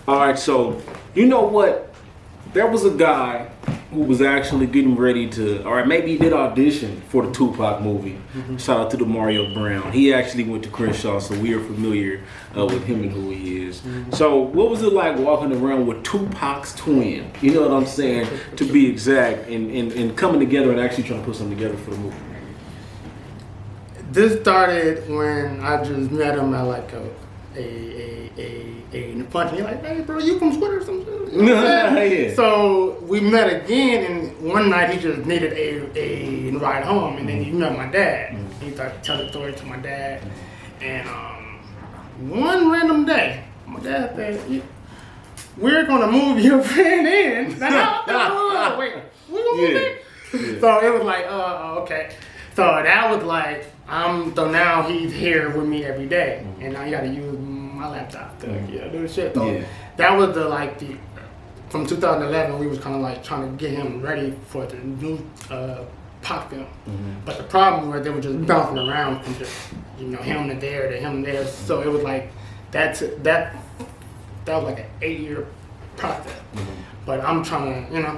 All right, so you know what? There was a guy who was actually getting ready to, or maybe he did audition for the Tupac movie. Shout out to Demarco Brown. He actually went to Crenshaw, so we are familiar with him and who he is. So what was it like walking around with Tupac's twin? You know what I'm saying? To be exact, and coming together and actually trying to put something together for the movie. This started when I just met him at like a punch. He's like, hey bro, you from Twitter or something? Yeah. So we met again, and one night he just needed a ride home, and then he met my dad. He started to tell the story to my dad, and one random day, my dad said, we're gonna move your friend in. Wait, we gonna move in? Yeah. So it was like, okay. So that was like, so now he's here with me every day, and now you gotta use my laptop to do the shit. So that was from 2011, we was kind of like trying to get him ready for the new pop film. But the problem was they were just bouncing around from just, him to there to him there. So it was like, that was like an 8-year process. But I'm trying to,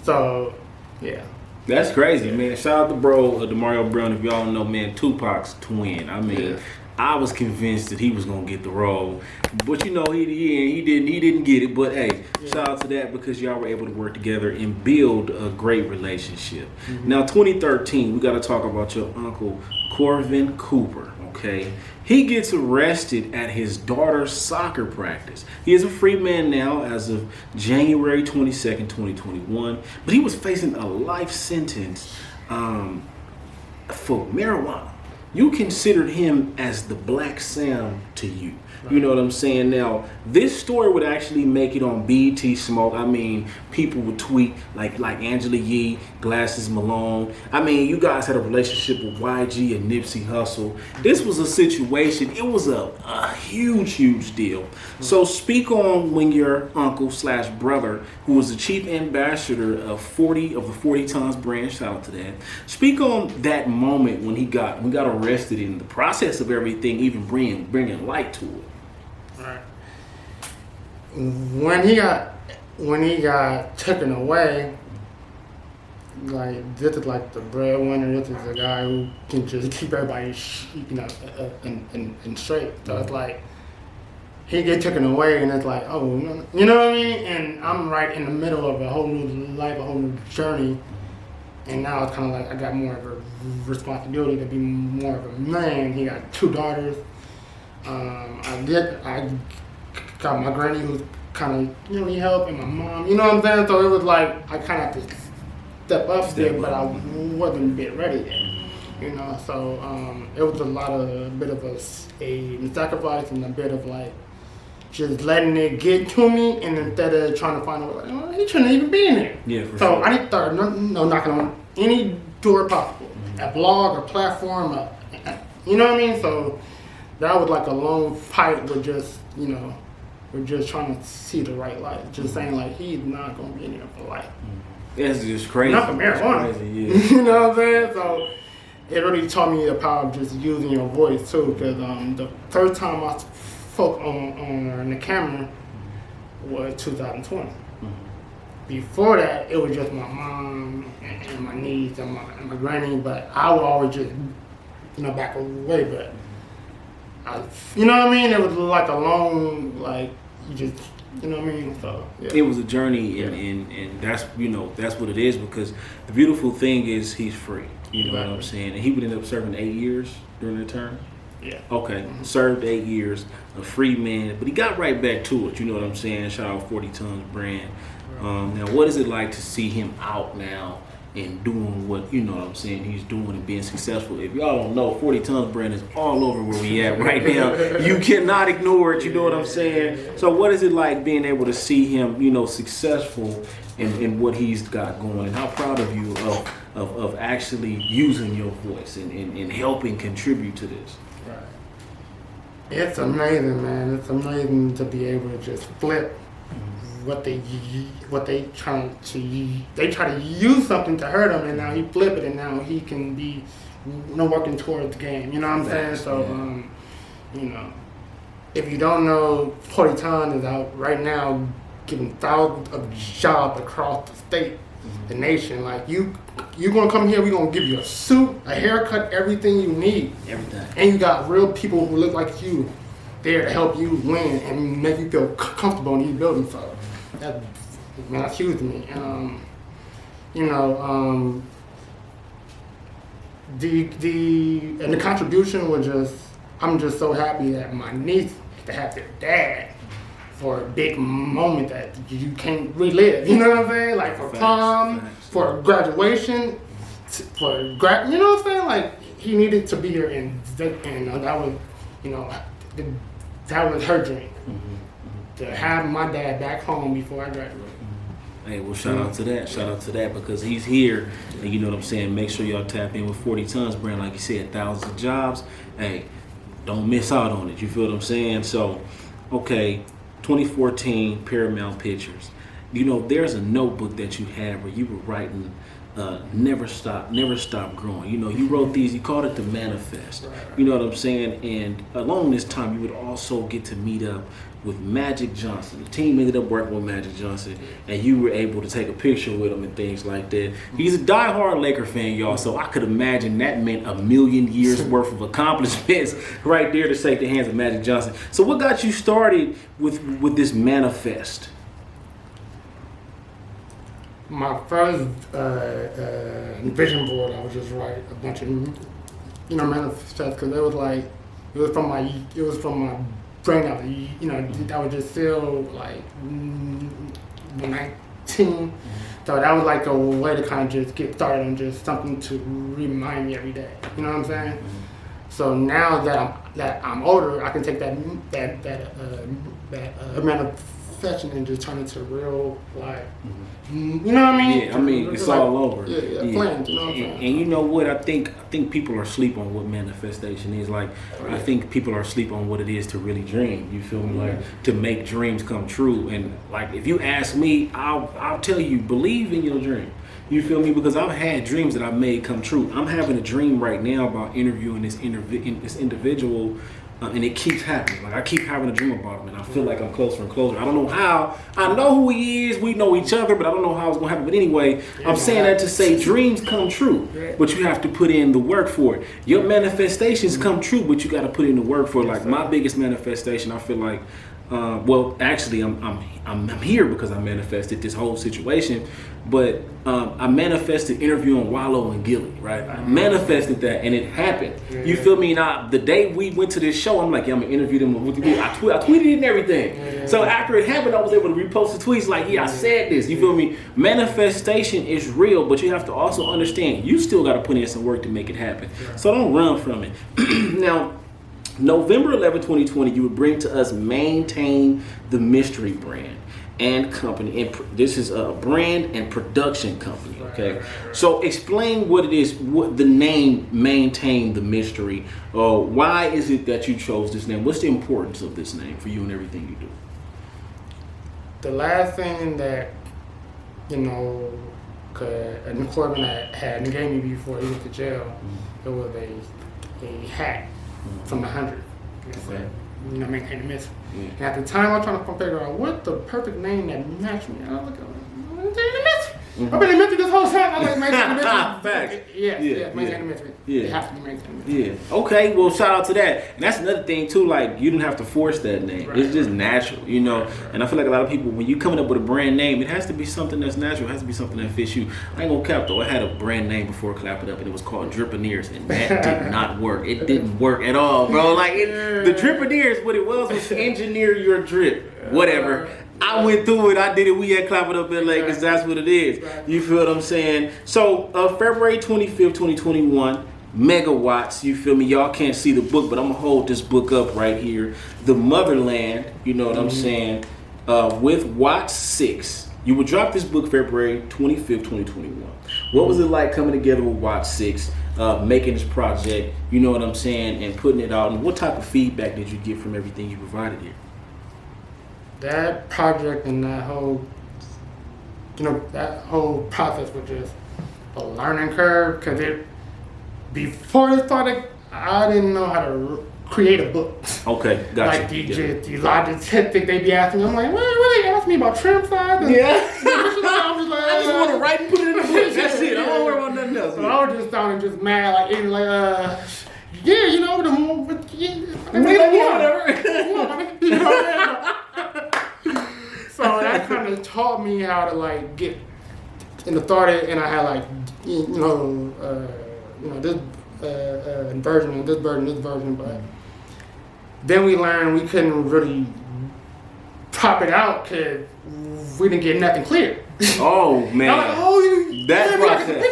so yeah. That's crazy, man. Shout out to bro, Demarco Brown. If y'all don't know, man, Tupac's twin. I mean, I was convinced that he was gonna get the role, but he didn't get it. But hey, shout out to that because y'all were able to work together and build a great relationship. Now, 2013, we got to talk about your uncle Corvin Cooper. Okay, he gets arrested at his daughter's soccer practice. He is a free man now as of January 22nd, 2021, but he was facing a life sentence for marijuana. You considered him as the Black Sam to you. You know what I'm saying? Now, this story would actually make it on BT Smoke. I mean, people would tweet like Angela Yee, Glasses Malone. I mean, you guys had a relationship with YG and Nipsey Hussle. This was a situation, it was a huge deal. So speak on when your uncle/brother, who was the chief ambassador of the 40 Tons brand, shout out to that. Speak on that moment when we got arrested in the process of everything, even bringing light to it. Right. When he got taken away, like this is like the breadwinner. This is the guy who can just keep everybody, in straight. So it's like he get taken away, and it's like, oh, you know what I mean? And I'm right in the middle of a whole new life, a whole new journey, and now it's kind of like I got more of a responsibility to be more of a man. He got 2 daughters. I got my granny who's kind of, he helped, and my mom, you know what I'm saying? So it was like, I kind of had to step up there, but I wasn't a bit ready yet, so it was a bit of a sacrifice and a bit of like, just letting it get to me, and instead of trying to find a way, he shouldn't even be in there. Yeah, for sure. I need to start knocking on any door possible, a blog, a platform, you know what I mean? So that was like a long fight with just, we're just trying to see the right light. Just saying like, he's not going to be in here for life. That's just crazy. Not for marijuana. Crazy, yeah. You know what I'm saying? So it really taught me the power of just using your voice too. Because the first time I spoke on the camera was 2020. Before that, it was just my mom and my niece and my granny. But I would always just, back away. But you know what I mean? It was like a long, like, you just, you know what I mean? So, yeah. It was a journey, and that's, that's what it is, because the beautiful thing is he's free. You know what I'm saying? And he would end up serving 8 years during the term? Yeah. Okay. Served 8 years, a free man, but he got right back to it. You know what I'm saying? Shout out 40 Tons brand. Now, what is it like to see him out now and doing what, he's doing and being successful? If y'all don't know, 40 Tons brand is all over where we at right now. You cannot ignore it, you know what I'm saying? So what is it like being able to see him, successful in what he's got going? And how proud of you of actually using your voice and helping contribute to this? Right. It's amazing, man. It's amazing to be able to just flip what they try to use something to hurt him, and now he flip it, and now he can be working towards the game. You know what I'm saying? So if you don't know, 40 Ton is out right now giving thousands of jobs across the state, the nation. Like you're gonna come here, we're gonna give you a suit, a haircut, everything you need. Everything. And you got real people who look like you there to help you win and make you feel comfortable in these buildings. So that's huge to me. And the contribution was just, I'm just so happy that my niece to have their dad for a big moment that you can't relive. You know what I'm saying? Like for prom, for graduation, you know what I'm saying? Like he needed to be here, and that was, that was her dream, to have my dad back home before I graduated. Hey, well, shout out to that. Shout out to that, because he's here, and you know what I'm saying. Make sure y'all tap in with 40 Tons brand, like you said, thousands of jobs. Hey, don't miss out on it. You feel what I'm saying? So, okay, 2014 Paramount Pictures. You know, there's a notebook that you had where you were writing, never stop growing. You know, you wrote these. You called it the manifest. You know what I'm saying? And along this time, you would also get to meet up with Magic Johnson. The team ended up working with Magic Johnson, and you were able to take a picture with him and things like that. He's a diehard Laker fan, y'all, so I could imagine that meant a million years worth of accomplishments right there to shake the hands of Magic Johnson. So what got you started with this manifest? My first vision board, I would just write a bunch of, manifests, because it was from my brain out. I would just feel like 19. So that was like a way to kind of just get started and just something to remind me every day. You know what I'm saying? So now that I'm older, I can take that manifestation and just turn it to real life. You know what I mean? Yeah, I mean, it's all over. Yeah. Plans, you know what I'm saying? And you know what? I think people are asleep on what manifestation is. Like, I think people are asleep on what it is to really dream. You feel me? Like, to make dreams come true. And like, if you ask me, I'll tell you, believe in your dream. You feel me? Because I've had dreams that I've made come true. I'm having a dream right now about interviewing this individual. And it keeps happening. Like, I keep having a dream about him, and I feel like I'm closer and closer. I don't know how. I know who he is. We know each other, but I don't know how it's gonna happen. But anyway, I'm saying that to say dreams come true, but you have to put in the work for it. Your manifestations come true, but you got to put in the work for it. Like my biggest manifestation, I feel like, well, actually, I'm here because I manifested this whole situation. But I manifested interviewing Wallow and Gilly, right? I manifested that, and it happened. You feel me? Now, the day we went to this show, I'm like, yeah, I'm gonna interview them. I tweeted it and everything. So after it happened, I was able to repost the tweets like, yeah, I said this. You feel me? Manifestation is real, but you have to also understand you still got to put in some work to make it happen. So don't run from it. Now, November 11, 2020, you would bring to us Maintain the Mystery brand and company. And this is a brand and production company, okay? So explain what it is, what the name Maintain the Mystery. Why is it that you chose this name? What's the importance of this name for you and everything you do? The last thing that, an informant had gave me before he went to jail, it was a hat from the 100. Okay. Maintain the mystery. And at the time, I was trying to figure out what the perfect name that matched me. I was like, Maintain the Mystery. I've been in the mystery this whole time. I was like, Maintain the Mystery. Facts. Yeah, Maintain the Mystery. Yeah. It has to be Maintain the Mystery. Yeah. Okay. Well, shout out to that. And that's another thing too. Like, you didn't have to force that name. It's just natural, And I feel like a lot of people, when you coming up with a brand name, it has to be something that's natural. It has to be something that fits you. I ain't gonna cap though. I had a brand name before Clap It Up, and it was called Drippin' and that did not work. It didn't work at all, bro. Like the Drippin' what it was engineer your drip, whatever. I went through it. I did it. We had Clapitup LA because that's what it is. You feel what I'm saying? So February 25th, 2021, megawatts. You feel me? Y'all can't see the book, but I'm gonna hold this book up right here. The Motherland. You know what I'm saying? With Watts 6. You would drop this book February 25th, 2021. What was it like coming together with Watts 6, making this project? You know what I'm saying, and putting it out. And what type of feedback did you get from everything you provided here? That project and that whole process was just a learning curve, because before it started, I didn't know how to create a book. Okay, gotcha. Like the logic they be asking me, I'm like, what they ask me about trim size? And I just want to write and put it in the book. That's it. I don't worry about nothing else. So I was just sounding just mad, like, yeah, you know, So that kind of taught me how to like get in the thought, and I had like, this version and this version, but then we learned we couldn't really pop it out because we didn't get nothing clear. Oh man, like, that process.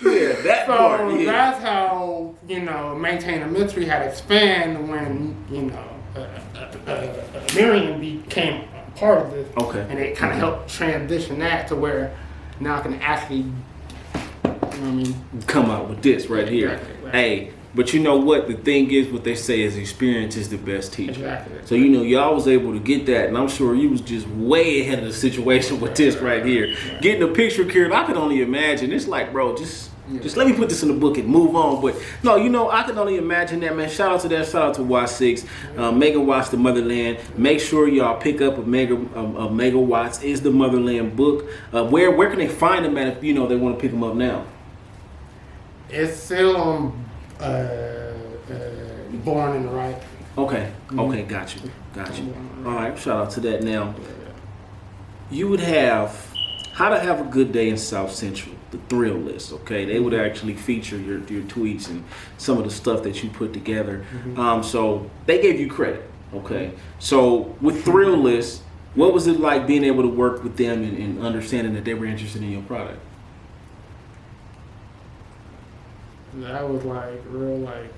Yeah, that part. Yeah. That's how maintain a mystery had expand when Miriam became a part of this. Okay. And it kind of helped transition that to where now I can actually, come out with this right here. Exactly. Hey, but you know what? The thing is, what they say is experience is the best teacher. Exactly. So y'all was able to get that, and I'm sure you was just way ahead of the situation with this right here. Right. Getting a picture cleared, I can only imagine. It's like, bro, just let me put this in the book and move on. But no, I can only imagine that, man. Shout out to that. Shout out to Y6. Mega Watts the Motherland. Make sure y'all pick up a Mega Watts is the Motherland book. Where can they find them at if they want to pick them up now? It's still on Born in the Right. Okay. Okay. Got you. All right. Shout out to that. Now, you would have How to Have a Good Day in South Central, the thrill list. Okay, they would actually feature your tweets and some of the stuff that you put together. So they gave you credit. Okay, so with thrill list, what was it like being able to work with them and understanding that they were interested in your product? That was like real, like,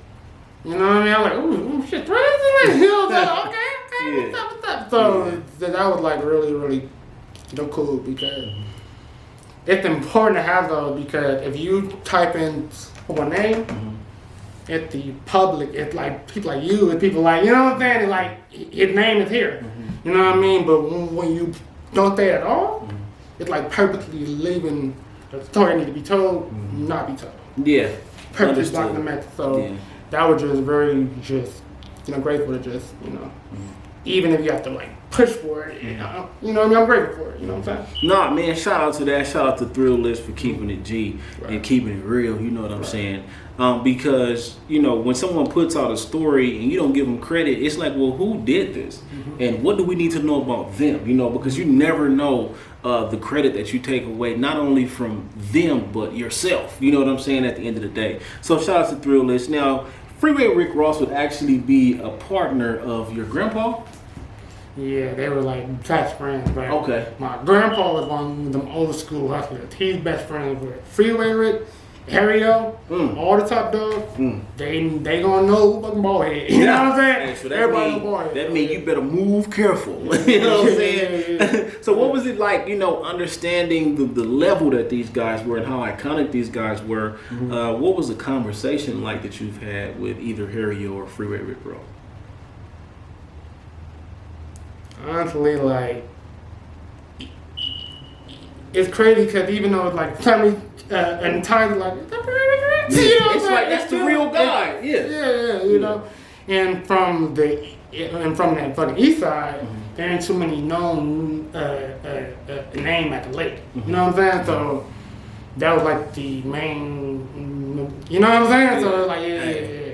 you know what I mean? I was like, ooh, shit, thrill list. You know, so, okay, what's up? So that was like really, really, cool because it's important to have those, because if you type in my name, it's the public, it's like people like you and people like, you know what I'm saying? It's like his name is here, you know what I mean? But when you don't say it at all, it's like purposely leaving the story need to be told, not be told. Yeah, Purposely blocking the message. So that was just very grateful to just even if you have to like push for it, I'm grateful for it, you know what I'm saying? Nah, man, shout out to that. Shout out to Thrill List for keeping it G and keeping it real, you know what I'm saying? Because, when someone puts out a story and you don't give them credit, it's like, well, who did this? And what do we need to know about them? Because you never know the credit that you take away, not only from them, but yourself. You know what I'm saying, at the end of the day. So shout out to Thrill List. Now, Freeway Rick Ross would actually be a partner of your grandpa? Yeah, they were like best friends, right? Okay. My grandpa was one of them old school hustlers. He's best friends with Freeway Rick, Harry-O, all the top dogs. They gonna know who fucking ball head. You know what I'm saying? Hey, so that means you better move careful. You know what I'm saying? So what was it like, understanding the level that these guys were and how iconic these guys were? What was the conversation like that you've had with either Harry-O or Freeway Rick Ross? Honestly, like, it's crazy because even though it's like family and times like, it's like that's the real guy. Yeah, and from that fucking east side, there ain't too many known name at the lake. You know what I'm saying? So that was like the main. You know what I'm saying? So like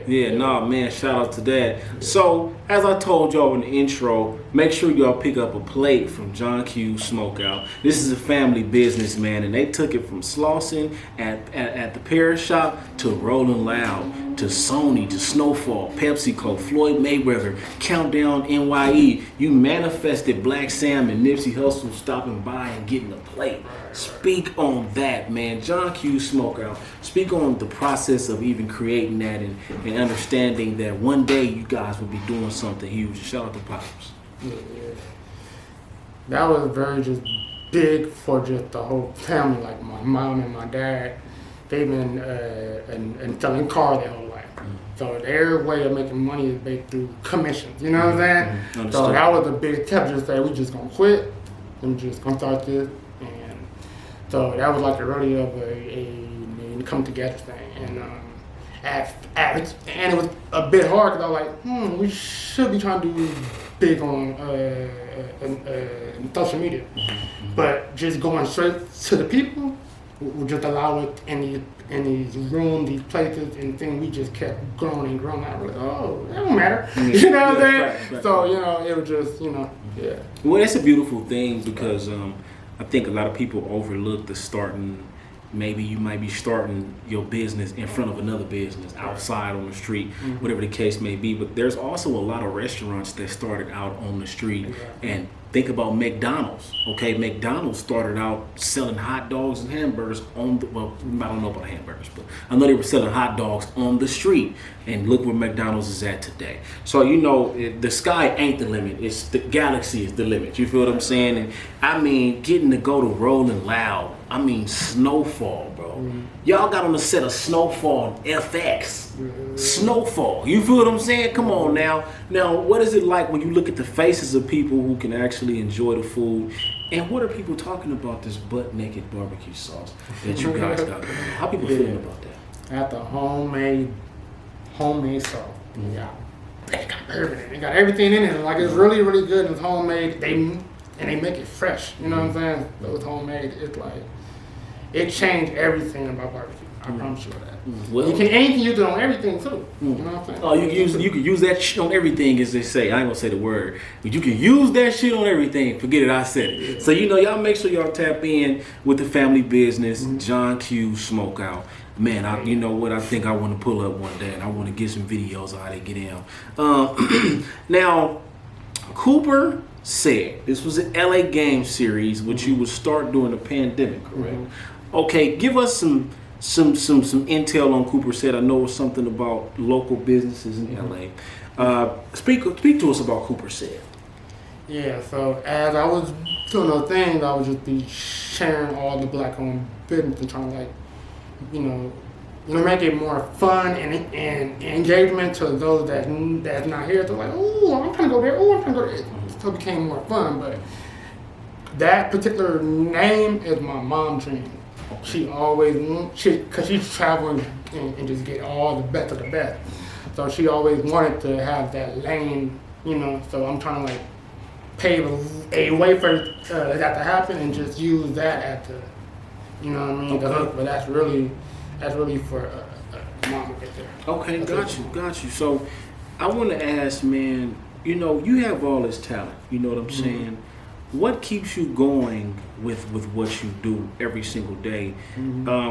Yeah, nah, man, shout out to that. So, as I told y'all in the intro, make sure y'all pick up a plate from John Q Smokeout. This is a family business, man, and they took it from Slauson at the Paris shop to Rolling Loud, to Sony, to Snowfall, PepsiCo, Floyd Mayweather, Countdown NYE. You manifested Black Sam and Nipsey Hussle stopping by and getting a plate. Speak on that, man. John Q Smokeout. Speak on the process of even creating that and understanding that one day you guys will be doing something huge. Shout out to Pops. Yeah. That was very just big for just the whole family. Like my mom and my dad, they've been and selling cars their whole life. So their way of making money is based through commissions. You know what I'm saying? So that was a big step. Just say we just gonna quit and we just gonna start this. So that was like a really of a come together thing, and it was a bit hard because I was like, we should be trying to do big on social media, but just going straight to the people would just allow it in these rooms, these places, and things. We just kept growing and growing. I was like, oh, it don't matter, you know what I'm saying? Right. So it was just yeah. Well, that's a beautiful thing because I think a lot of people overlook the starting. Maybe you might be starting your business in front of another business outside on the street, whatever the case may be. But there's also a lot of restaurants that started out on the street. And think about McDonald's. Okay, McDonald's started out selling hot dogs and hamburgers on the, well, I don't know about hamburgers, but I know they were selling hot dogs on the street. And look where McDonald's is at today. So the sky ain't the limit. It's the galaxy is the limit. You feel what I'm saying? And I mean, getting to go to Rolling Loud. I mean, Snowfall, bro. Y'all got on the set of Snowfall FX. Snowfall. You feel what I'm saying? Come on now. Now, what is it like when you look at the faces of people who can actually enjoy the food? And what are people talking about this butt naked barbecue sauce that you guys got going on? How people feeling about that? Got the homemade sauce. Yeah. They got everything. They got everything in it. Like it's really, really good and it's homemade. They make it fresh. You know what I'm saying? So it's homemade. It's like it changed everything about barbecue. I promise you that. Well, you can use it on everything too. You know what I'm saying? Oh, you can use that shit on everything, as they say. I ain't gonna say the word, but you can use that shit on everything. Forget it, I said it. So y'all make sure y'all tap in with the family business, John Q Smokeout. Man, you know what? I think I want to pull up one day and I want to get some videos of how they get in. Now, Cooper said this was an LA game series, which you would start during the pandemic, correct? Okay, give us some intel on Cooper said. I know it was something about local businesses in LA. Speak to us about Cooper said. Yeah, so as I was doing those things, I would just be sharing all the black-owned business and trying to make it more fun and engagement to those that's not here. They're like, oh, I'm trying to go there. Oh, I'm trying to go there. So it became more fun, but that particular name is my mom's dream. She always, because she's traveling and just get all the best of the best. So she always wanted to have that lane, so I'm trying to pave a way for that to happen and just use that at the, the hook. But that's really for mom right there. Okay, got you. So I want to ask, man, you have all this talent, you know what I'm saying? What keeps you going with what you do every single day?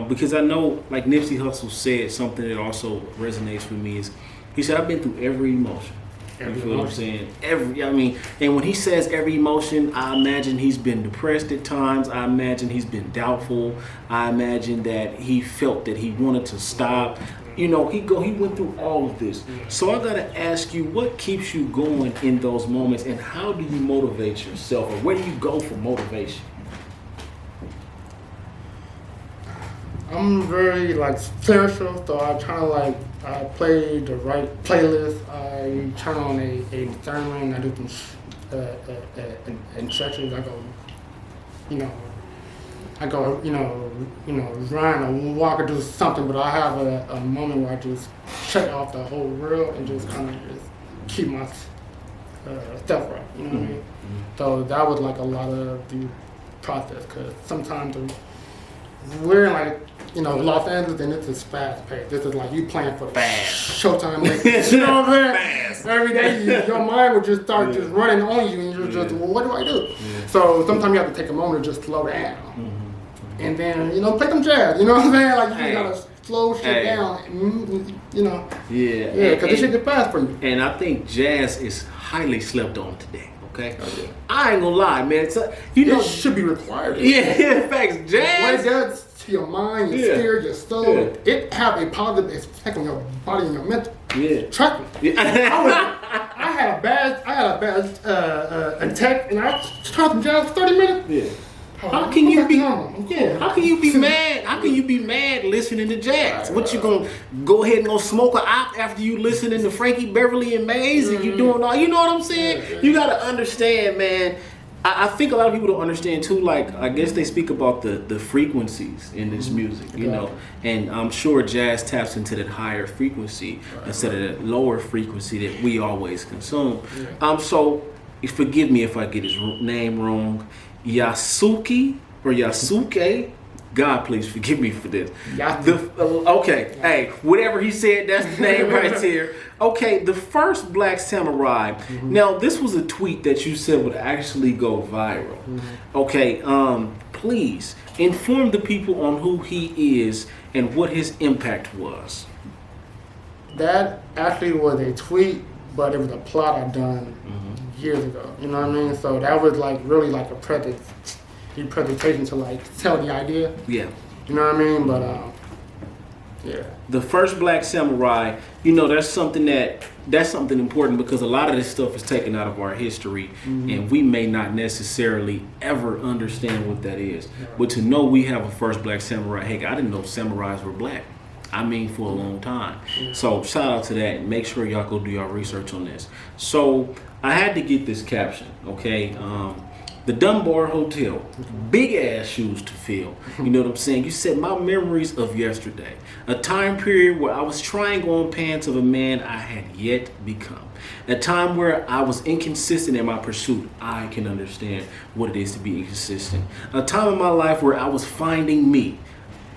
Because I know, like Nipsey Hussle said, something that also resonates with me is, he said, I've been through every emotion. You feel what I'm saying? And when he says every emotion, I imagine he's been depressed at times. I imagine he's been doubtful. I imagine that he felt that he wanted to stop. He went through all of this. So I gotta ask you, what keeps you going in those moments, and how do you motivate yourself, or where do you go for motivation? I'm very spiritual, so I try to I play the right playlist. I turn on a sermon. I do some instructions. I go, run or walk or do something, but I have a moment where I just shut off the whole world and just kind of just keep my stuff right. You know what I mean? So that was a lot of the process, because sometimes we're in Los Angeles, and it's just fast paced. This is you playing for the Showtime. You know what I'm saying? Every day, your mind would just start just running on you, and you're just, well, what do I do? So sometimes you have to take a moment to just slow down. And then, play some jazz, you know what I'm saying? You gotta slow shit down, Yeah, because this shit get fast for you. And I think jazz is highly slept on today, okay? I ain't gonna lie, man. It should be required. Yeah, facts. Jazz. What it does to your mind, your spirit, your soul, it have a positive effect on your body and your mental. Yeah. Trust me. I had a bad attack, and I tried some jazz for 30 minutes. Yeah. How can you be mad? How can you be mad listening to jazz? What you gonna go ahead and go smoke a op after you listening to Frankie Beverly and Maze and you doing all? You know what I'm saying? You gotta understand, man. I think a lot of people don't understand too. Like, I guess they speak about the frequencies in this music, you know, and I'm sure jazz taps into that higher frequency instead of that lower frequency that we always consume. So forgive me if I get his name wrong, Yasuke or Yasuke. God, please forgive me for this. Okay, hey, whatever he said, that's the name right there. Okay, the first Black Samurai. Now, this was a tweet that you said would actually go viral. Okay, please inform the people on who he is and what his impact was. That actually was a tweet, but it was a plot I done years ago. You know what I mean? So that was like really like a presentation to like tell the idea. Yeah. You know what I mean? But yeah. The first Black Samurai, you know, that's something important because a lot of this stuff is taken out of our history and we may not necessarily ever understand what that is. But to know we have a first Black Samurai, hey, I didn't know samurais were black. I mean, for a long time. So shout out to that. Make sure y'all go do your research on this. So I had to get this caption, okay? The Dunbar Hotel, big ass shoes to fill. You know what I'm saying? You said my memories of yesterday, a time period where I was trying on pants of a man I had yet become. A time where I was inconsistent in my pursuit. I can understand what it is to be inconsistent. A time in my life where I was finding me.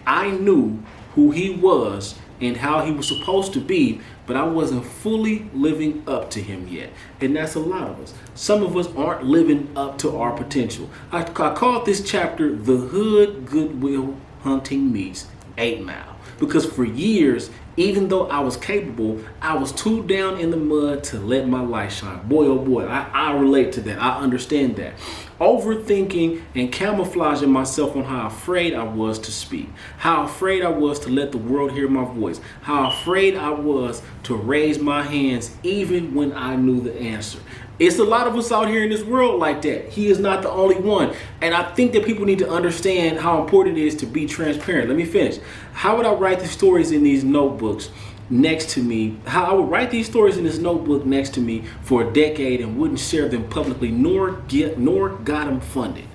I knew who he was and how he was supposed to be, but I wasn't fully living up to him yet. And that's a lot of us. Some of us aren't living up to our potential. I called this chapter The Hood Goodwill Hunting Meets 8 Mile. Because for years, even though I was capable, I was too down in the mud to let my light shine. Boy, oh boy, I relate to that. I understand that. Overthinking and camouflaging myself on how afraid I was to speak, how afraid I was to let the world hear my voice, how afraid I was to raise my hands even when I knew the answer. It's a lot of us out here in this world like that. He is not the only one. And I think that people need to understand how important it is to be transparent. Let me finish. How would I write the stories in these notebooks next to me? How I would write these stories in this notebook next to me for a decade and wouldn't share them publicly, nor got them funded.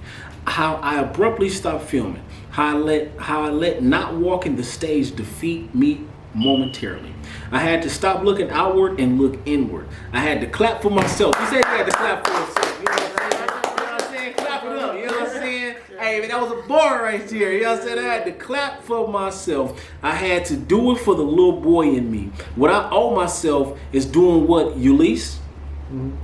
How I abruptly stopped filming. How I let not walking the stage defeat me momentarily. I had to stop looking outward and look inward. I had to clap for myself. He said he had to clap for himself. You know what I'm saying? Clap it up. You know what I'm saying? Hey, man, that was a bar right there. You know what I'm saying? I had to clap for myself. I had to do it for the little boy in me. What I owe myself is doing what Ulysses.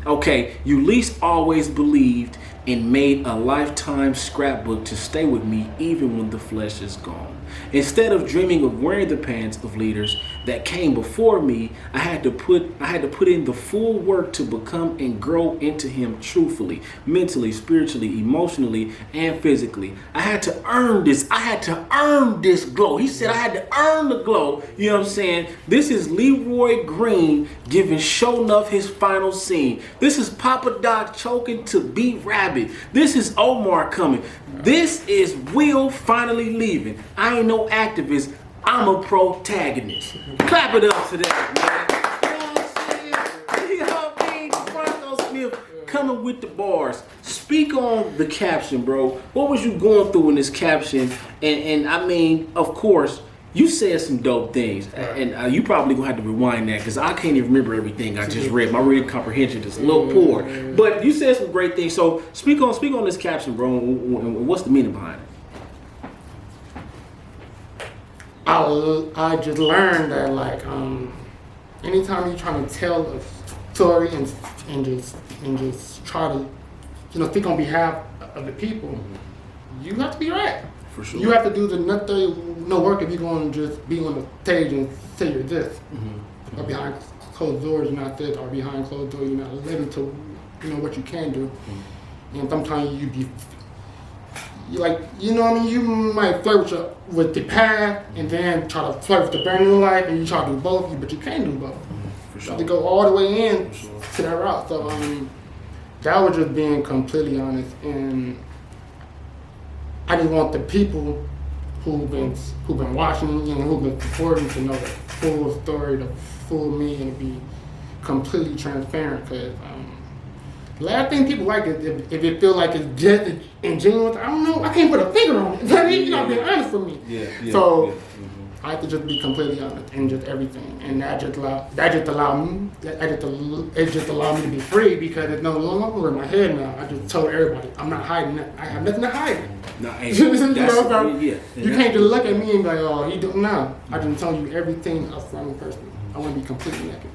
Okay, Ulysses always believed and made a lifetime scrapbook to stay with me even when the flesh is gone. Instead of dreaming of wearing the pants of leaders that came before me, I had to put in the full work to become and grow into him truthfully, mentally, spiritually, emotionally, and physically. I had to earn this. I had to earn this glow. He said I had to earn the glow. You know what I'm saying? This is Leroy Green giving Show Enough his final scene. This is Papa Doc choking to beat Rabbit. This is Omar coming. This is Will finally leaving. I ain't no activist. I'm a protagonist. Clap it up to that, man. You know what I'm saying? You know what I mean? Demarco Smith coming with the bars. Speak on the caption, bro. What was you going through in this caption? And I mean, of course, you said some dope things, and you probably gonna have to rewind that because I can't even remember everything I just read. My reading comprehension is a little poor, but you said some great things. So speak on this caption, bro. And what's the meaning behind it? I just learned that like anytime you're trying to tell a story and just try to think on behalf of the people, you have to be right. For sure. You have to do the no work if you're going to just be on the stage and say you're this. Or behind closed doors you're not this, or behind closed doors you're not living to what you can do. And sometimes you like, you know what I mean, you might flirt with the path and then try to flirt with the brand new life, and you try to do both, but you can't do both. For sure. You have to go all the way in to that route. So that was just being completely honest, and I just want the people who've been watching me and who've been supporting to know the full story, the full me, and to be completely transparent. Because last thing people like is if it feel like it's just ingenuous. I don't know. I can't put a finger on it. But you know, being honest with me. So I have to just be completely honest in just everything, and it just allowed me to be free because it's no longer in my head now. I just told everybody I'm not hiding that. I have nothing to hide. No, hey, You can't just look at me and be like, oh, he don't know. I just tell you everything up front personally. I want to be completely naked.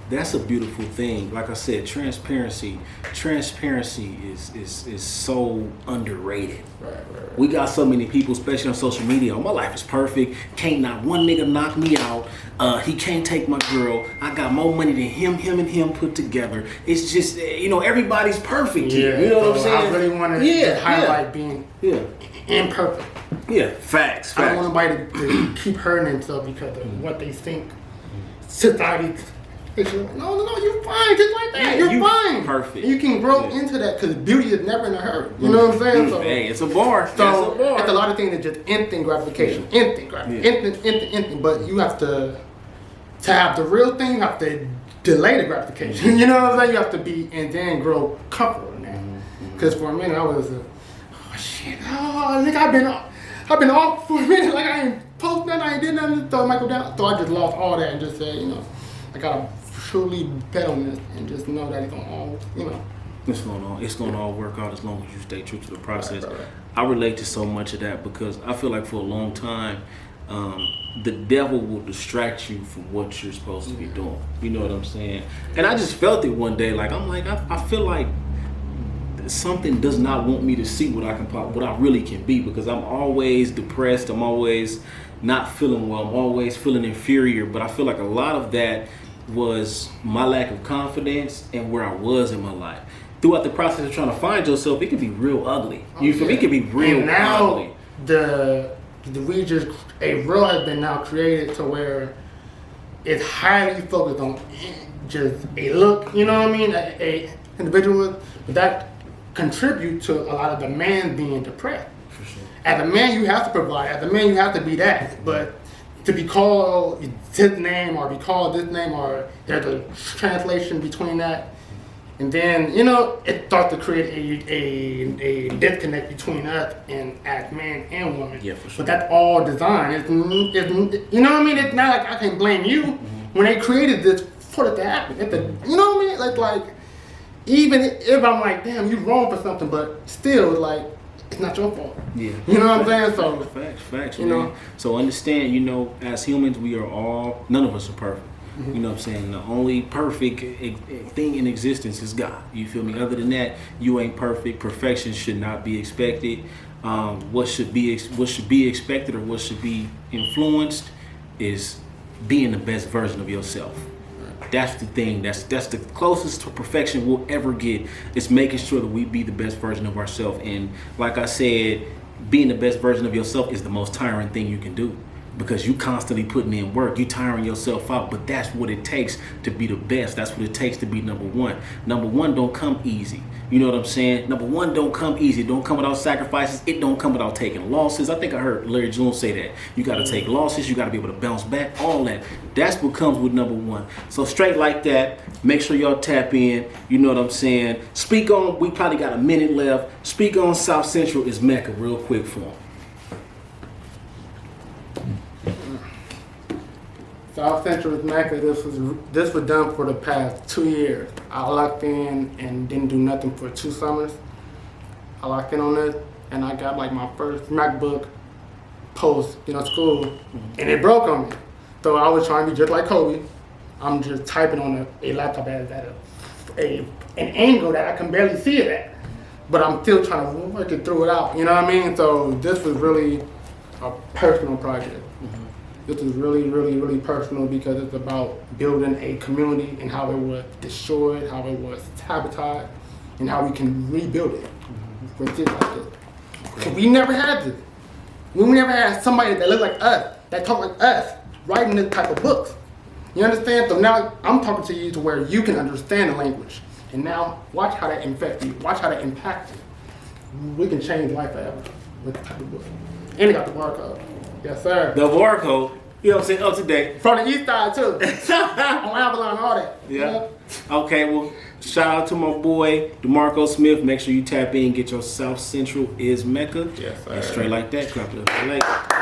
That's a beautiful thing. Like I said, transparency is so underrated. Right. We got so many people, especially on social media. Oh, my life is perfect. Can't not one nigga knock me out. He can't take my girl. I got more money than him and him put together. It's just, everybody's perfect here. You know what I'm saying? I really want to highlight being imperfect. Yeah, facts. I don't want nobody to keep hurting themselves because of what they think society. No, you're fine, just like that. You're fine. Perfect. You can grow into that because beauty is never in a hurry. You know what I'm saying? So, hey, it's a bar. So it's a lot of things that just instant gratification, instant. But you have to have the real thing. You have to delay the gratification. You know what I'm saying? You have to be and then grow comfortable in that. Because for a minute I was, nigga, I've been off for a minute. Like I ain't post nothing, I ain't did nothing. Throw Michael down. So I just lost all that and just said, I gotta truly bet on this and just know that it's gonna all, It's gonna all work out as long as you stay true to the process. Right. I relate to so much of that because I feel like for a long time, the devil will distract you from what you're supposed to be doing. You know what I'm saying? And I just felt it one day. I feel like something does not want me to see what I really can be because I'm always depressed. I'm always not feeling well. I'm always feeling inferior. But I feel like a lot of that was my lack of confidence and where I was in my life. Throughout the process of trying to find yourself, it can be real ugly. You feel me? It can be real and now ugly. A role has been now created to where it's highly focused on just a look, you know what I mean? A individual, but that contribute to a lot of the man being depressed. For sure. As a man, you have to provide. As a man, you have to be that. But to be called his name or be called this name or there's a translation between that. And then, it starts to create a disconnect between us and as man and woman. Yeah, for sure. But that's all design. It's, you know what I mean? It's not like I can blame you when they created this for it to happen. You know what I mean? Like even if I'm like, damn, you wrong for something, but still, it's not your fault. Yeah. You know what I'm saying? So facts. Man. So understand, as humans, we are all, none of us are perfect. You know what I'm saying? The only perfect thing in existence is God. You feel me? Other than that, you ain't perfect. Perfection should not be expected. What should be expected or what should be influenced is being the best version of yourself. That's the thing. That's the closest to perfection we'll ever get. Is making sure that we be the best version of ourselves. And like I said, being the best version of yourself is the most tiring thing you can do. Because you constantly putting in work, you tiring yourself out, but that's what it takes to be the best. That's what it takes to be number one. Number one don't come easy. You know what I'm saying? Number one don't come easy. It don't come without sacrifices. It don't come without taking losses. I think I heard Larry Jones say that. You got to take losses. You got to be able to bounce back. All that. That's what comes with number one. So straight like that, make sure y'all tap in. You know what I'm saying? Speak on, we probably got a minute left. Speak on South Central is Mecca real quick for him. South Central is Mecca. This was done for the past 2 years. I locked in and didn't do nothing for 2 summers. I locked in on this, and I got my first MacBook post, school, and it broke on me. So I was trying to be just like Kobe. I'm just typing on a laptop at an angle that I can barely see it at, but I'm still trying to work it through it out. You know what I mean? So this was really a personal project. This is really, really, really personal because it's about building a community and how it was destroyed, how it was sabotaged, and how we can rebuild it with shit like this. Because we never had this. We never had somebody that looked like us, that talked like us, writing this type of books. You understand? So now I'm talking to you to where you can understand the language. And now watch how that infects you. Watch how that impacts you. We can change life forever with this type of book. And it got the barcode. Yes, sir. The Demarco, you know what I'm saying, up to date. From the east side, too. On Avalon, all that. Yeah. Okay, well, shout out to my boy Demarco Smith. Make sure you tap in, get your South Central is Mecca. Yes, sir. And straight like that, Clapitup LA.